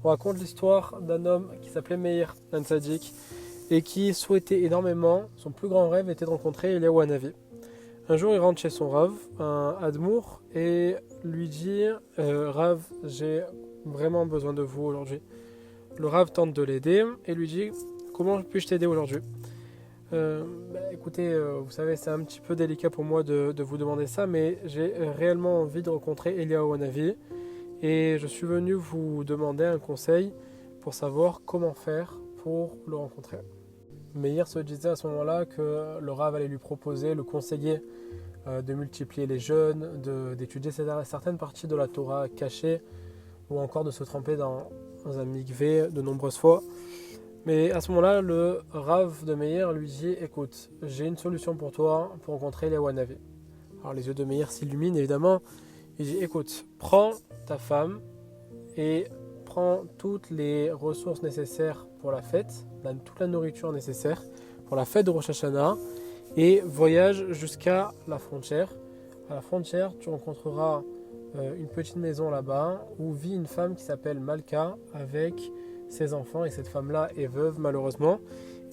On raconte l'histoire d'un homme qui s'appelait Meir, un tzaddik, et qui souhaitait énormément, son plus grand rêve était de rencontrer Eliyahu Hanavi. Un jour, il rentre chez son Rav, un Admour, et lui dit Rav, j'ai vraiment besoin de vous aujourd'hui. Le Rav tente de l'aider et lui dit comment puis-je t'aider aujourd'hui. Écoutez, vous savez, c'est un petit peu délicat pour moi de vous demander ça, mais j'ai réellement envie de rencontrer Eliyahu Hanavi et je suis venu vous demander un conseil pour savoir comment faire pour le rencontrer. Meir se disait à ce moment-là que le Rav allait lui proposer, le conseiller de multiplier les jeûnes, d'étudier certaines parties de la Torah cachées ou encore de se tremper dans un mikvé de nombreuses fois. Mais à ce moment-là, le Rav de Meir lui dit « Écoute, j'ai une solution pour toi pour rencontrer Eliyahu Hanavi. » Alors les yeux de Meir s'illuminent évidemment. Il dit « Écoute, prends ta femme et prends toutes les ressources nécessaires pour la fête, toute la nourriture nécessaire pour la fête de Rosh Hashanah et voyage jusqu'à la frontière. À la frontière, tu rencontreras une petite maison là-bas où vit une femme qui s'appelle Malka avec ses enfants et cette femme-là est veuve malheureusement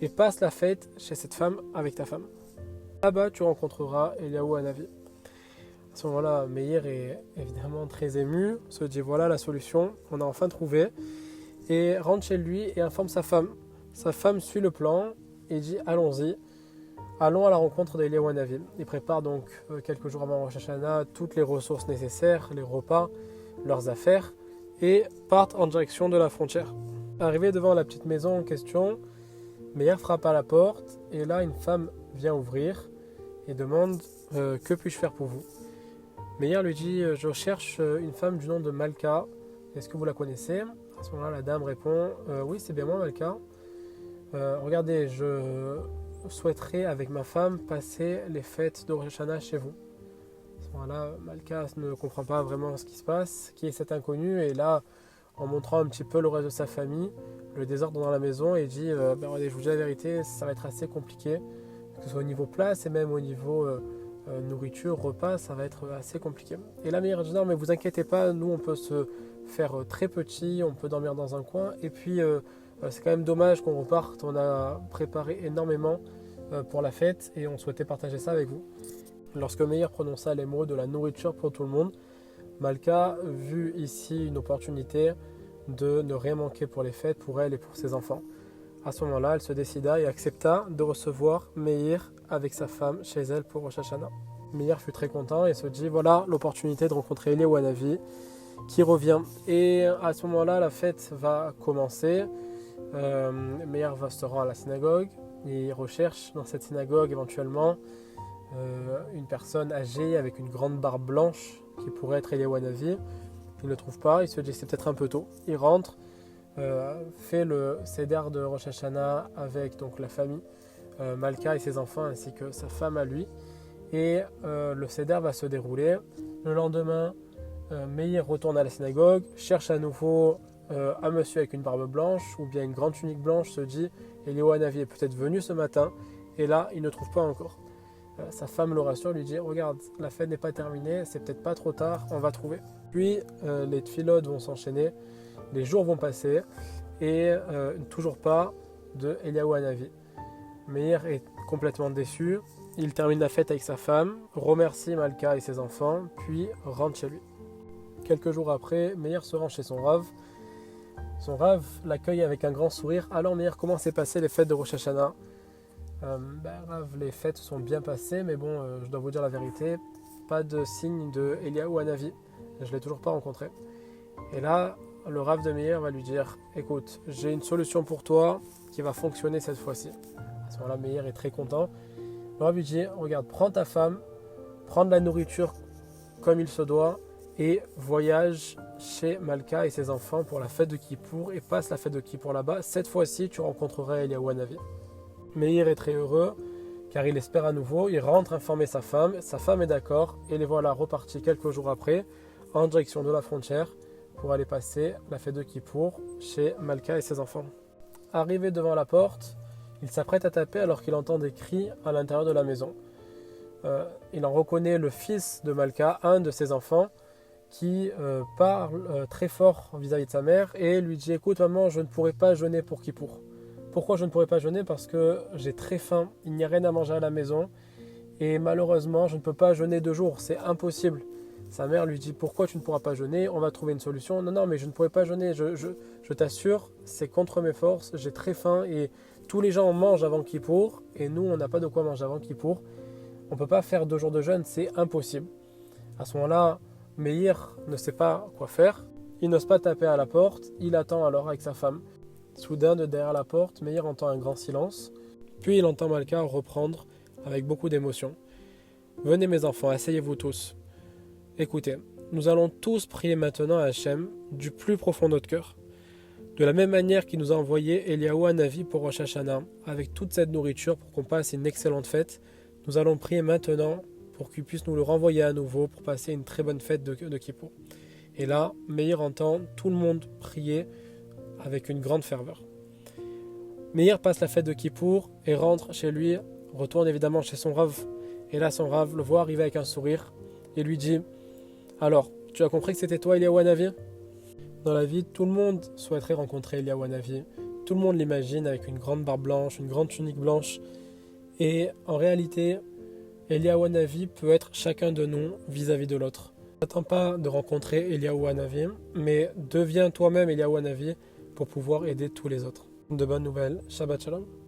et passe la fête chez cette femme avec ta femme. Là-bas, tu rencontreras Eliyahu Hanavi. À ce moment-là, Meir est évidemment très ému, se dit voilà la solution, on a enfin trouvé et rentre chez lui et informe sa femme. Sa femme suit le plan et dit allons-y, allons à la rencontre d'Eliyahu Hanavi. Il prépare donc quelques jours avant Rosh Hashanah toutes les ressources nécessaires, les repas, leurs affaires et partent en direction de la frontière. Arrivé devant la petite maison en question, Meir frappe à la porte et là une femme vient ouvrir et demande que puis-je faire pour vous. Meir lui dit je cherche une femme du nom de Malka, est-ce que vous la connaissez? À ce moment-là la dame répond oui c'est bien moi Malka. Regardez, je souhaiterais avec ma femme passer les fêtes de Rosh Hashanah chez vous. À ce moment-là Malka ne comprend pas vraiment ce qui se passe, qui est cet inconnu et là en montrant un petit peu le reste de sa famille, le désordre dans la maison et dit regardez, je vous dis la vérité, ça va être assez compliqué, que ce soit au niveau place et même au niveau nourriture, repas, ça va être assez compliqué. Et là Meir dit non mais vous inquiétez pas, nous on peut se faire très petit, on peut dormir dans un coin et puis c'est quand même dommage qu'on reparte, on a préparé énormément pour la fête et on souhaitait partager ça avec vous. Lorsque Meir prononça les mots de la nourriture pour tout le monde, Malka vit ici une opportunité de ne rien manquer pour les fêtes, pour elle et pour ses enfants. À ce moment-là, elle se décida et accepta de recevoir Meir avec sa femme chez elle pour Rosh Hashanah. Meir fut très content et se dit voilà l'opportunité de rencontrer Eliyahu Hanavi qui revient. Et à ce moment-là, la fête va commencer. Meir va se rendre à la synagogue et il recherche dans cette synagogue éventuellement une personne âgée avec une grande barbe blanche qui pourrait être Eliyahu Hanavi. Il ne le trouve pas, il se dit c'est peut-être un peu tôt. Il rentre, fait le Seder de Rosh Hashanah avec donc la famille, Malka et ses enfants ainsi que sa femme à lui. Et le Seder va se dérouler. Le lendemain, Meir retourne à la synagogue, cherche à nouveau un monsieur avec une barbe blanche ou bien une grande tunique blanche, se dit Eliyahu Hanavi est peut-être venu ce matin et là il ne trouve pas encore. Sa femme le rassure, lui dit regarde, la fête n'est pas terminée, c'est peut-être pas trop tard, on va trouver. Puis les tfilotes vont s'enchaîner, les jours vont passer et toujours pas de Eliyahu Hanavi. Meir est complètement déçu, il termine la fête avec sa femme, remercie Malka et ses enfants, puis rentre chez lui. Quelques jours après, Meir se rend chez son Rav. Son Rav l'accueille avec un grand sourire. Alors Meir, comment s'est passé les fêtes de Rosh Hashanah? Rav, les fêtes sont bien passées, mais bon, je dois vous dire la vérité, pas de signe de Eliyahu Hanavi. Je ne l'ai toujours pas rencontré. Et là, le Rav de Meir va lui dire écoute, j'ai une solution pour toi qui va fonctionner cette fois-ci. À ce moment-là, Meir est très content. Le Rav lui dit regarde, prends ta femme, prends de la nourriture comme il se doit et voyage chez Malka et ses enfants pour la fête de Kippour et passe la fête de Kippour là-bas. Cette fois-ci, tu rencontreras Eliyahu Hanavi. Meir est très heureux car il espère à nouveau, il rentre informer sa femme est d'accord et les voilà repartis quelques jours après en direction de la frontière pour aller passer la fête de Kippour chez Malka et ses enfants. Arrivé devant la porte, il s'apprête à taper alors qu'il entend des cris à l'intérieur de la maison. Il en reconnaît le fils de Malka, un de ses enfants, qui parle très fort vis-à-vis de sa mère et lui dit écoute maman, je ne pourrai pas jeûner pour Kippour. Pourquoi je ne pourrai pas jeûner? Parce que j'ai très faim, il n'y a rien à manger à la maison et malheureusement je ne peux pas jeûner 2 jours, c'est impossible. Sa mère lui dit pourquoi tu ne pourras pas jeûner? On va trouver une solution. Non, non, mais je ne pourrai pas jeûner, je t'assure, c'est contre mes forces, j'ai très faim et tous les gens mangent avant Kippour et nous on n'a pas de quoi manger avant Kippour. On ne peut pas faire 2 jours de jeûne, c'est impossible. À ce moment-là, Meir ne sait pas quoi faire, il n'ose pas taper à la porte, il attend alors avec sa femme. Soudain, de derrière la porte, Meir entend un grand silence, puis il entend Malka reprendre avec beaucoup d'émotion. Venez mes enfants, asseyez-vous tous. Écoutez, nous allons tous prier maintenant à Hachem du plus profond de notre cœur. De la même manière qu'il nous a envoyé Eliyahu Hanavi pour Rosh Hashanah, avec toute cette nourriture pour qu'on passe une excellente fête, nous allons prier maintenant pour qu'il puisse nous le renvoyer à nouveau pour passer une très bonne fête de Kippour. Et là, Meir entend tout le monde prier avec une grande ferveur. Meir passe la fête de Kippour et rentre chez lui, retourne évidemment chez son Rav. Et là, son Rav le voit arriver avec un sourire et lui dit « Alors, tu as compris que c'était toi, Eliyahu Hanavi ?» Dans la vie, tout le monde souhaiterait rencontrer Eliyahu Hanavi. Tout le monde l'imagine avec une grande barbe blanche, une grande tunique blanche. Et en réalité, Eliyahu Hanavi peut être chacun de nous vis-à-vis de l'autre. N'attends pas de rencontrer Eliyahu Hanavi, mais deviens toi-même Eliyahu Hanavi pour pouvoir aider tous les autres. De bonnes nouvelles. Shabbat Shalom.